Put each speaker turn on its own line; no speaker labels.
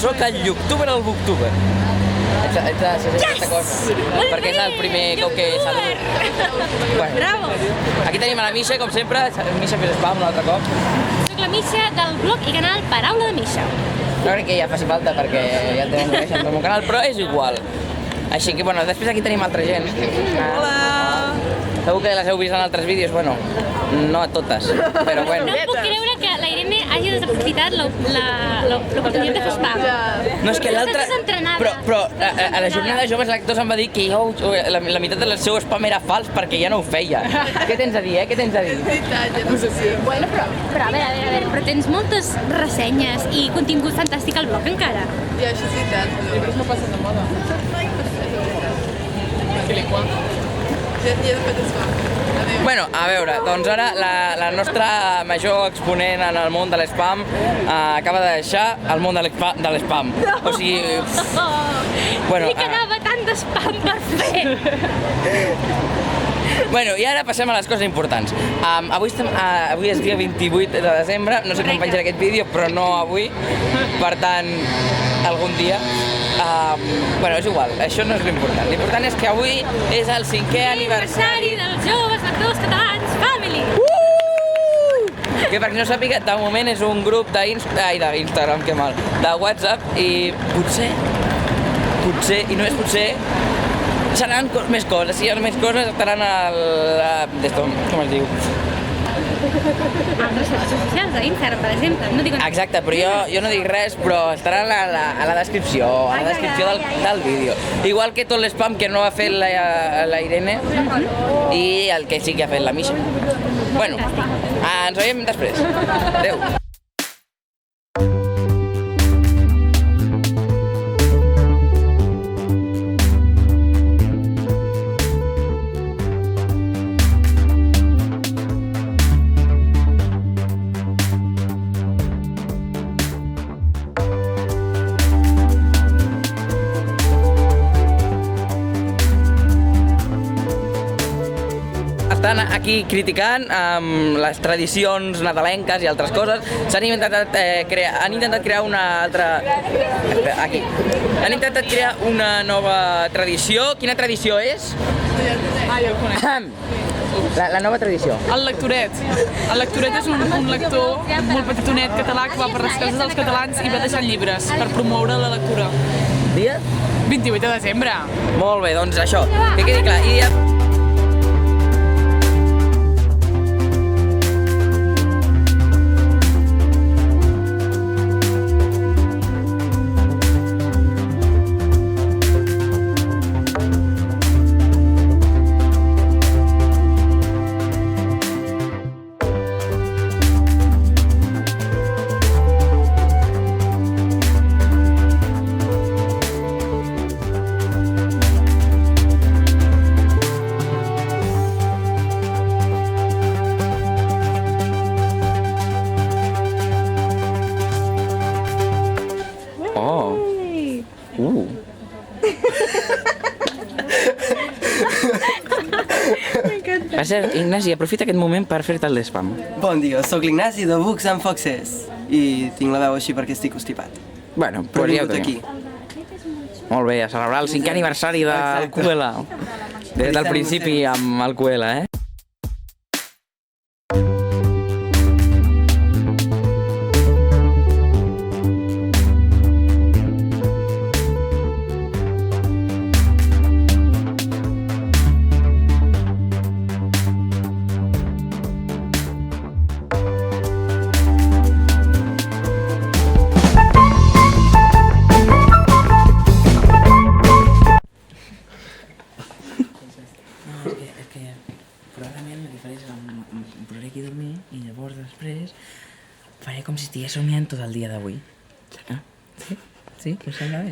Soc el youtuber al booktuber. Ets aquesta cosa. Perquè és el primer cop que saludo.
Bravo!
Aquí tenim a la Misha, com sempre. Misha fes spam un altre cop.
Soc la Misha del blog i canal Paraula de Misha.
No crec que ja faci falta perquè ja el tenen coneixen pel meu canal, però és igual. Així que, bueno, després aquí tenim altra gent.
Hola!
Segur que les heu vist en altres vídeos, bueno, no a totes, però bueno.
No em puc creure que la Irene hagi desaprofitat l'oportunitat de fer spam.
No, és que l'altre...
Estàs entrenada.
Però a la jornada de joves lectors em va dir que la meitat del seu spam era fals perquè ja no ho feia. Què tens a dir, Què tens a dir?
No sé si...
Bueno, però a veure, però tens moltes ressenyes i contingut fantàstic al blog encara.
Ja, això és veritat. Però no passa de moda. Ja he fet spam. Adéu.
Bueno, a veure, doncs ara la nostra major exponent en el món de l'spam acaba de deixar el món de l'spam. O sigui... Bueno,
Li quedava tant d'espam per fer.
Bueno, i ara passem a les coses importants. Avui és dia 28 de desembre, no sé quan penjaré aquest vídeo, però no avui. Per tant, algun dia. Bueno, és igual, això no és l'important. L'important és que avui és el 5è aniversari
dels joves lectors catalans Family.
Que per qui no sàpiga, de moment és un grup d'Instagram, que mal, de WhatsApp, i potser, i només potser, seran més coses. Si hi ha més coses, estaran com es diu?
Altres xarxes socials d'Instagram, per exemple. No dic...
Exacte, però jo no dic res, però estaran a la descripció, del vídeo. Igual que tot l'spam que no ha fet la Irene i el que sí que ha fet la Misha. Bueno, ens veiem després. Adéu. Estan aquí criticant les tradicions nadalenques i altres coses. Han intentat crear una altra... Aquí. Han intentat crear una nova tradició. Quina tradició és?
Ah, ja el conec.
La nova tradició.
El lectoret. El lectoret és un lector molt petitonet català que va per les cases dels catalans i va deixant llibres per promoure la lectura.
Dia?
28 de desembre.
Molt bé, doncs això. Que quedi clar. I ja... Per cert, Ignasi, aprofita aquest moment per fer-te el d'espam.
Bon dia, sóc l'Ignasi de Books and Foxes i tinc la veu així perquè estic constipat.
Bueno,
Però
però
he
ja ho
vingut
tenim.
aquí.
Molt bé, a celebrar el 5è aniversari del QL. Des del principi amb el QL, Probablement el que faré és em posaré aquí a dormir i llavors després faré com si estigués somiant tot el dia d'avui. Sí? Sí? Us sembla bé?